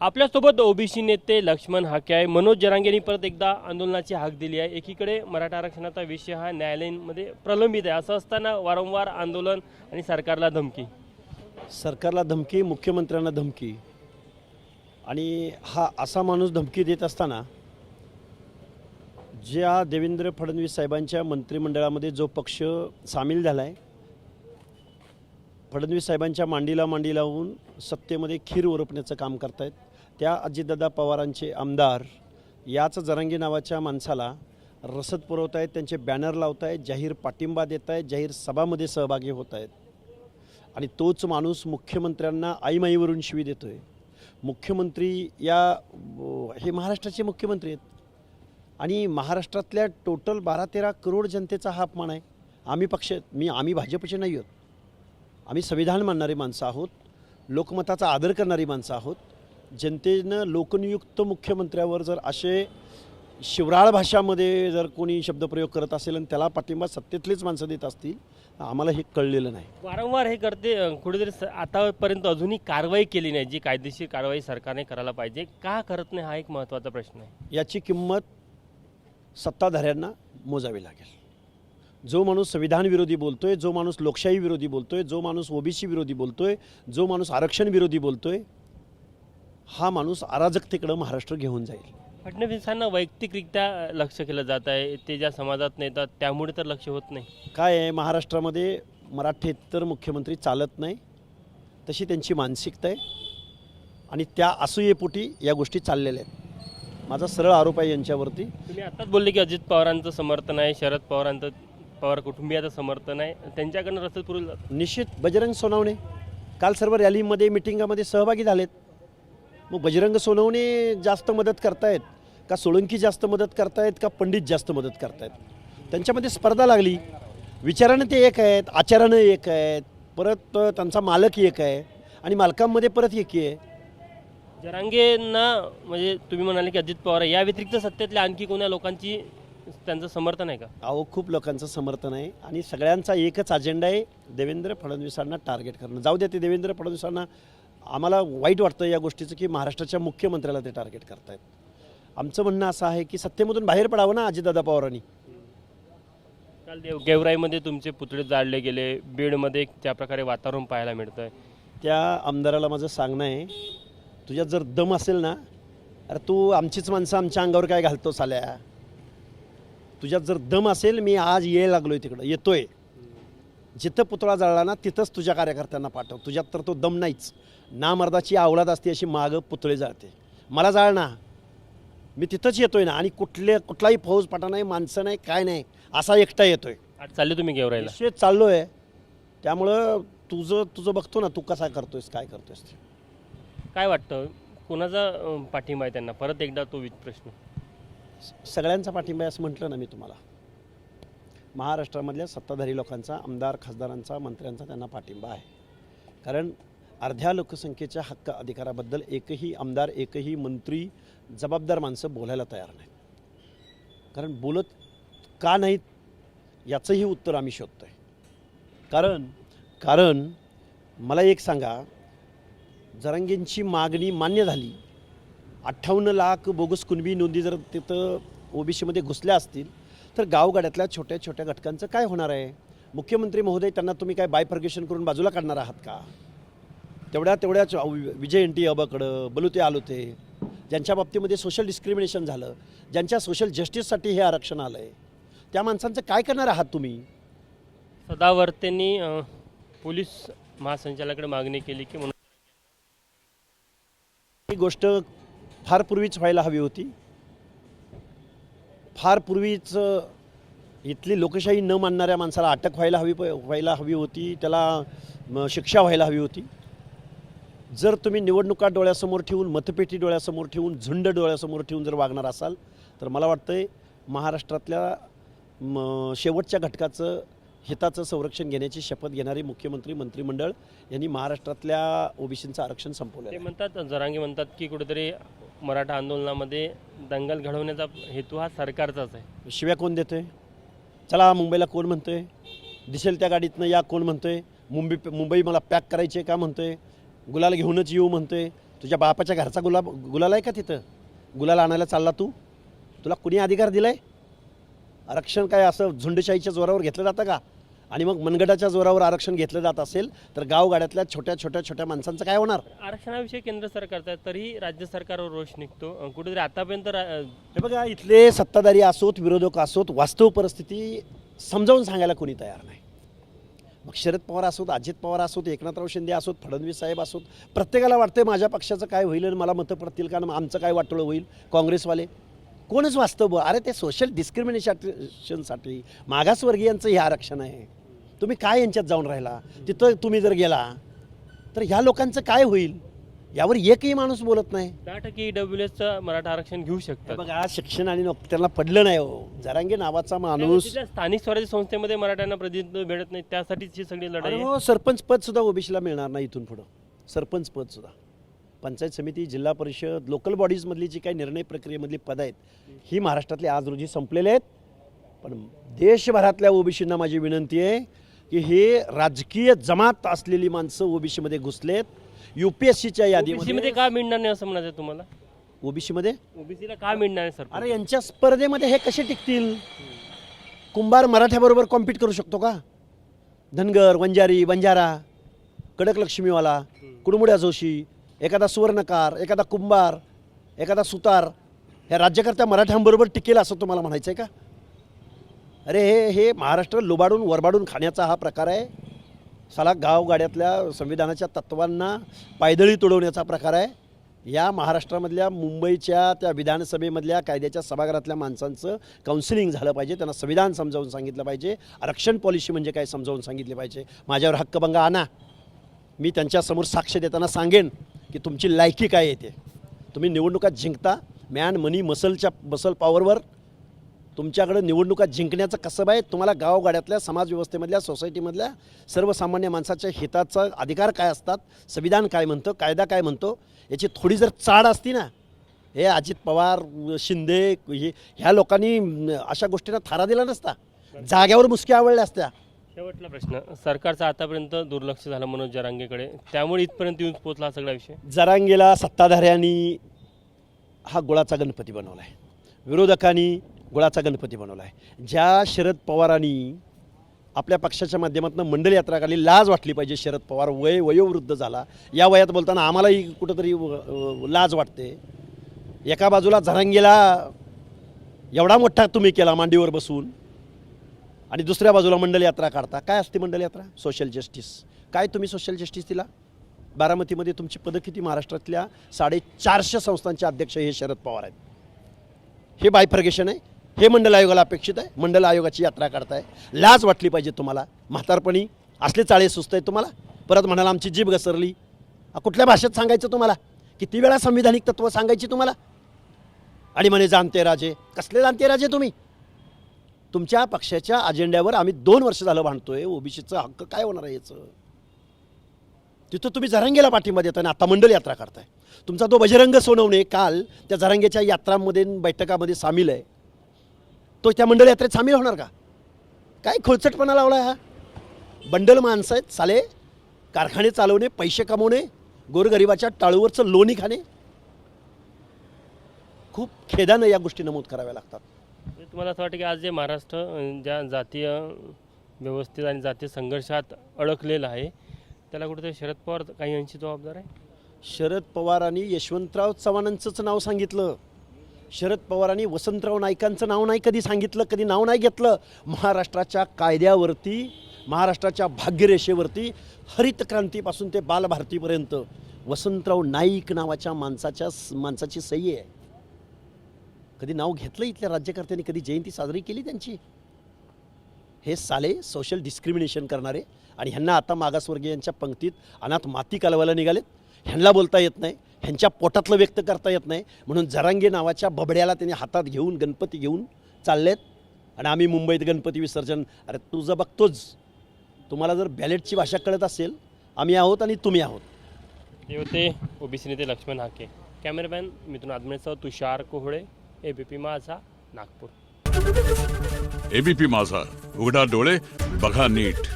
आपल्यासोबत ओबीसी नेते लक्ष्मण हाके आहे. मनोज जरांगेंनी परत एकदा आंदोलनाची हाक दिली आहे. एकीकडे मराठा आरक्षणाचा विषय हा न्यायालयामध्ये प्रलंबित आहे. असं असताना वारंवार आंदोलन आणि सरकारला धमकी. सरकारला धमकी, मुख्यमंत्र्यांना धमकी. आणि हा असा माणूस धमकी देत असताना ज्या देवेंद्र फडणवीस साहेबांच्या मंत्रिमंडळामध्ये जो पक्ष सामील झाला आहे, फडणवीस साहेबांच्या मांडीला मांडी लावून सत्तेमध्ये खीर ओरपण्याचं काम करतायत, त्या अजितदादा पवारांचे आमदार याच जरांगे नावाच्या माणसाला रसद पुरवत आहेत, त्यांचे बॅनर लावत आहेत, जाहीर पाठिंबा देत आहेत, जाहीर सभामध्ये सहभागी होत आहेत. आणि तोच माणूस मुख्यमंत्र्यांना आईमाईवरून शिवी देतो आहे. मुख्यमंत्री हे महाराष्ट्राचे मुख्यमंत्री आहेत आणि महाराष्ट्रातल्या टोटल 12-13 करोड जनतेचा हा अपमान आहे. आम्ही भाजपचे नाही आहोत. आम्ही संविधान मानणारी माणसं आहोत, लोकमताचा आदर करणारी माणसं आहोत. जनतेनं लोकनियुक्त मुख्यमंत्र्यावर जर असे शिवराळ भाषामध्ये जर कोणी शब्दप्रयोग करत असेल आणि त्याला पाठिंबा सत्तेतलीच माणसं देत असतील, आम्हाला हे कळलेलं नाही. वारंवार हे करते कुठेतरी आतापर्यंत अजूनही कारवाई केली नाही, जी कायदेशीर कारवाई सरकारने करायला पाहिजे. का करत नाही हा एक महत्त्वाचा प्रश्न आहे. याची किंमत सत्ताधाऱ्यांना मोजावी लागेल. जो माणूस संविधान विरोधी बोलतोय, जो माणूस लोकशाही विरोधी बोलतोय, जो माणूस ओबीसी विरोधी बोलतोय, जो माणूस आरक्षण विरोधी बोलतोय, हा माणूस अराजकतेकडे महाराष्ट्र घेऊन जाईल. फडणवीसांना वैयक्तिकरित्या लक्ष केलं जात आहे. ते ज्या समाजात नेतात त्यामुळे तर लक्ष होत नाही. काय आहे, महाराष्ट्रामध्ये मराठेतर मुख्यमंत्री चालत नाही, तशी त्यांची मानसिकता आहे आणि त्या असूयेपोटी या गोष्टी चाललेल्या आहेत. माझा सरळ आरोप आहे यांच्यावरती. तुम्ही आताच बोलले की अजित पवारांचं समर्थन आहे, शरद पवार कुटुंबियाचं समर्थन आहे, त्यांच्याकडनं रसद पुरवलं जातं. निश्चित बजरंग सोनवणे काल सर्व रॅलीमध्ये मिटिंगामध्ये सहभागी झालेत. मग बजरंग सोनवणे जास्त मदत करतायत का सोळंकी जास्त मदत करतायत का पंडित जास्त मदत करतायत? त्यांच्यामध्ये स्पर्धा लागली. विचारानं ते एक आहेत, आचारानं एक आहेत, परत त्यांचा मालक एक आहे आणि मालकांमध्ये परत एक आहे. जरांगेंना म्हणजे तुम्ही म्हणाले की अजित पवार या व्यतिरिक्त सत्तेतल्या आणखी कोणत्या लोकांची त्यांचं समर्थन आहे का? अहो, खूप लोकांचं समर्थन आहे आणि सगळ्यांचा एकच अजेंडा आहे, देवेंद्र फडणवीसांना टार्गेट करणं. जाऊ द्या, ते देवेंद्र फडणवीसांना आम्हाला वाईट वाटतं या गोष्टीचं की महाराष्ट्राच्या मुख्यमंत्र्याला ते टार्गेट करतायत. आमचं म्हणणं असं आहे की सत्तेमधून बाहेर पडावं ना अजितदादा पवारांनी. काल गेवराईमध्ये तुमचे पुतळे जाळले गेले, बीडमध्ये ज्या प्रकारे वातावरण पाहायला मिळतं आहे. त्या आमदाराला माझं सांगणं आहे, तुझ्यात जर दम असेल ना, अरे तू आमचीच माणसं आमच्या अंगावर काय घालतो साल्या. तुझ्यात जर दम असेल, मी आज यायला लागलोय, तिकडं येतोय. जिथं पुतळा जळला ना तिथंच तुझ्या कार्यकर्त्यांना पाठव. तुझ्यात तर तो दम नाहीच. ना मर्दाची आवलाद असते अशी मागं पुतळे जाळते. मला जाळ ना, मी तिथंच येतोय ना. आणि कुठलाही फौज पाटा नाही, माणसं नाही, काय नाही, असा एकटा येतोय. आज चालले तुम्ही गेवराईला? निश्चित चाललोय. त्यामुळं तुझं बघतो ना, तू कसा करतोयस, काय करतोयस ते. काय वाटतं कोणाचा पाठिंबा आहे त्यांना? परत एकदा तो प्रश्न. सगळ्यांचा पाठिंबा आहे असं म्हटलं ना मी तुम्हाला. महाराष्ट्रामधल्या सत्ताधारी लोकांचा, आमदार खासदारांचा, मंत्र्यांचा त्यांना पाठिंबा आहे. कारण अर्ध्या लोकसंख्येच्या हक्क अधिकाराबद्दल एकही आमदार, एकही मंत्री, जबाबदार माणसं बोलायला तयार नाहीत. कारण बोलत का नाहीत याचंही उत्तर आम्ही शोधतो आहे. कारण मला एक सांगा, जरांगेंची मागणी मान्य झाली. 58 लाख बोगस कुणबी नोंदी जर तिथं ओबीसीमध्ये घुसल्या असतील तर गावगाड्यातल्या छोट्या छोट्या घटकांचं काय होणार आहे? मुख्यमंत्री महोदय, त्यांना तुम्ही काय बायफर्गेशन करून बाजूला काढणार आहात का? तेवढ्याच विजय एन टी अबाकडं, बलुते आलोते, ज्यांच्या बाबतीमध्ये सोशल डिस्क्रिमिनेशन झालं, ज्यांच्या सोशल जस्टिससाठी हे आरक्षण आलं आहे, त्या माणसांचं काय करणार आहात तुम्ही? सदावर्तेंनी पोलीस महासंचालकाकडे मागणी केली की ही गोष्ट फार पूर्वीच व्हायला हवी होती. फार पूर्वीच इथली लोकशाही न मानणाऱ्या माणसाला अटक व्हायला हवी होती. त्याला शिक्षा व्हायला हवी होती. जर तुम्ही निवडणुका डोळ्यासमोर ठेवून, मतपेटी डोळ्यासमोर ठेवून, झुंड डोळ्यासमोर ठेवून जर वागणार असाल तर मला वाटतंय महाराष्ट्रातल्या शेवटच्या घटकाचं हिताचं संरक्षण घेण्याची शपथ घेणारी मुख्यमंत्री, मंत्रिमंडळ यांनी महाराष्ट्रातल्या ओबीसींचं आरक्षण संपवलं. ते म्हणतात, जरांगे म्हणतात की कुठेतरी मराठा आंदोलनामध्ये दंगल घडवण्याचा हेतू हा सरकारचाच आहे. शिव्या कोण देतोय? चला मुंबईला कोण म्हणतोय? दिसेल त्या गाडीतनं या कोण म्हणतोय? मुंबई मला पॅक करायचे का म्हणतोय? गुलाल घेऊनच येऊ म्हणतोय? तुझ्या बापाच्या घरचा गुलाल आहे का तिथं? गुलाल आणायला चालला तू? तुला कुणी अधिकार दिलाय? आरक्षण काय असं झुंडशाहीच्या जोरावर घेतलं जातं का? आणि मग मनगटाच्या जोरावर आरक्षण घेतलं जात असेल तर गावगाड्यातल्या छोट्या माणसांचं काय होणार? आरक्षणाविषयी केंद्र सरकारचा आहे, तरीही राज्य सरकारवर रोष निघतो. कुठेतरी आतापर्यंत हे बघा, इथले सत्ताधारी असोत विरोधक असोत, वास्तव परिस्थिती समजावून सांगायला कोणी तयार नाही. मग शरद पवार असोत, अजित पवार असोत, एकनाथराव शिंदे असोत, फडणवीस साहेब असोत, प्रत्येकाला वाटतं माझ्या पक्षाचं काय होईल आणि मला मतं पडतील का, आमचं काय वाटोळं होईल. काँग्रेसवाले कोणच वास्तव, अरे ते सोशल डिस्क्रिमिनेशनसाठी मागासवर्गीयांचं हे आरक्षण आहे. तुम्ही काय यांच्यात जाऊन राहिला? तिथं तुम्ही जर गेला तर ह्या लोकांचं काय होईल यावर एकही माणूस बोलत नाही. 10% EWSचं मराठा आरक्षण घेऊ शकतात. बघा, शिक्षण आणि त्यांना पडलं नाही हो. जरांगे नावाचा माणूस स्थानिक स्वराज्य संस्थेमध्ये मराठ्यांना प्रतिनिधित्व मिळत नाही, त्यासाठीच ही सगळी लढाई आहे. हो, सरपंच पद सुद्धा ओबीसीला मिळणार नाही इथून पुढं. सरपंच पद सुद्धा, पंचायत समिती, जिल्हा परिषद, लोकल बॉडीजमधली जी काही निर्णय प्रक्रियेमधली पदं आहेत ही महाराष्ट्रातले आज रोजी संपलेले आहेत. पण देशभरातल्या ओबीसींना माझी विनंती आहे की हे राजकीय जमात असलेली माणसं ओबीसीमध्ये घुसलेत. UPSCच्या यादीमध्ये का मिळणार नाही असं म्हणायचं तुम्हाला? ओबीसीमध्ये ओबीसीला का मिळणार नाही सर? अरे यांच्या स्पर्धेमध्ये हे कसे टिकतील? कुंभार मराठ्याबरोबर कॉम्पीट करू शकतो का? धनगर, वंजारी, बंजारा, कडक लक्ष्मीवाला, कुडमुड्या जोशी, एखादा सुवर्णकार, एखादा कुंभार, एखादा सुतार ह्या राज्यकर्त्या मराठ्यांबरोबर टिकेल असं तुम्हाला म्हणायचं आहे का? अरे हे महाराष्ट्र लुबाडून वरबाडून खाण्याचा हा प्रकार आहे. साला गावगाड्यातल्या संविधानाच्या तत्वांना पायदळी तुडवण्याचा प्रकार आहे. या महाराष्ट्रामधल्या मुंबईच्या त्या विधानसभेमधल्या कायद्याच्या सभागृहातल्या माणसांचं काउन्सिलिंग झालं पाहिजे. त्यांना संविधान समजावून सांगितलं पाहिजे. आरक्षण पॉलिसी म्हणजे काय समजावून सांगितले पाहिजे. माझ्यावर हक्कभंग आणा, मी त्यांच्यासमोर साक्ष देताना सांगेन की तुमची लायकी काय येते. तुम्ही निवडणुका जिंकता मॅन मनी मसल पॉवरवर. तुमच्याकडं निवडणुका जिंकण्याचं कसब आहे. तुम्हाला गावगाड्यातल्या समाजव्यवस्थेमधल्या सोसायटीमधल्या सर्वसामान्य माणसाच्या हिताचा अधिकार काय असतात, संविधान काय म्हणतं, कायदा काय म्हणतो, याची थोडी जर चाड असती ना, हे अजित पवार, शिंदे ह्या लोकांनी अशा गोष्टींना थारा दिला नसता, जाग्यावर मुसक्या आवडल्या असत्या. शेवटला प्रश्न, सरकारचं आतापर्यंत दुर्लक्ष झालं मनोज जरांगेकडे, त्यामुळे इथपर्यंत येऊन पोहोचला हा सगळा विषय. जरांगेला सत्ताधाऱ्यांनी हा गुळाचा गणपती बनवला आहे, विरोधकांनी गुळाचा गणपती बनवला आहे. ज्या शरद पवारांनी आपल्या पक्षाच्या माध्यमातून मंडल यात्रा काढली, लाज वाटली पाहिजे. शरद पवार वयोवृद्ध झाला, या वयात बोलताना आम्हालाही कुठंतरी लाज वाटते. एका बाजूला जरांगेला एवढा मोठा तुम्ही केला मांडीवर बसून, आणि दुसऱ्या बाजूला मंडल यात्रा काढता. काय असते मंडल यात्रा? Social justice. काय तुम्ही सोशल जस्टिस दिला? बारामतीमध्ये तुमची पदं किती? महाराष्ट्रातल्या 450 संस्थांचे अध्यक्ष हे शरद पवार आहेत. हे बायफर्गेशन आहे. हे मंडल आयोगाला अपेक्षित आहे. मंडल आयोगाची यात्रा काढताय. लाज वाटली पाहिजे तुम्हाला. म्हातारपणी असले चाळे सुस्त आहेत तुम्हाला. परत म्हणाला आमची जीभ घसरली. कुठल्या भाषेत सांगायचं तुम्हाला? किती वेळा संविधानिक तत्व सांगायची तुम्हाला? आणि म्हणे जाणते राजे. कसले जाणते राजे तुम्ही? तुमच्या पक्षाच्या अजेंड्यावर आम्ही 2 वर्ष झालं भांडतोय. ओबीसीचा हक्क काय होणार आहे याचं? तिथं तुम्ही जरांगेला पाठिंबा देताना आता मंडल यात्रा काढताय. तुमचा तो बजरंग सोनवणे काल त्या जरांगेच्या यात्रांमध्ये बैठकामध्ये सामील आहे, तो त्या मंडल यात्रेत सामील होणार का? काय खोलचटपणा लावला हा? बंडल माणसं आहेत साले. कारखाने चालवणे, पैसे कमवणे, गोरगरिबाच्या टाळूवरचं लोणी खाणे. खूप खेदानं या गोष्टी नमूद कराव्या लागतात. तुम्हाला असं वाटतं की आज जे महाराष्ट्र ज्या जातीय व्यवस्थेत आणि जातीय संघर्षात अडकलेलं आहे, त्याला कुठेतरी शरद पवार काही अंशी जबाबदार आहे? शरद पवारांनी यशवंतराव चव्हाणांचंच नाव सांगितलं. शरद पवारांनी वसंतराव नाईकांचं नाव नाही कधी सांगितलं, कधी नाव नाही घेतलं. महाराष्ट्राच्या कायद्यावरती, महाराष्ट्राच्या भाग्यरेषेवरती हरित क्रांतीपासून ते बालभारतीपर्यंत वसंतराव नाईक नावाच्या माणसाची सही आहे. कधी नाव घेतलं इथल्या राज्यकर्त्यांनी? कधी जयंती साजरी केली त्यांची? हे साले सोशल डिस्क्रिमिनेशन करणारे, आणि ह्यांना आता मागासवर्गीयांच्या पंक्तीत अनाथ माती कालवायला निघालेत. ह्यांना बोलता येत नाही, ह्यांच्या पोटातलं व्यक्त करता येत नाही, म्हणून जरांगे नावाच्या बबड्याला त्यांनी हातात घेऊन गणपती घेऊन चाललेत. आणि आम्ही मुंबईत गणपती विसर्जन. अरे तुझं बघतोच. तुम्हाला जर बॅलेटची भाषा कळत असेल, आम्ही आहोत आणि तुम्ही आहोत. हे होते ओबीसी नेते लक्ष्मण हाके. कॅमेरामॅन मिथुन आदमेसह तुषार कोहळे, ABP माझा, नागपूर. ABP माझा, उघडा डोळे बघा नीट.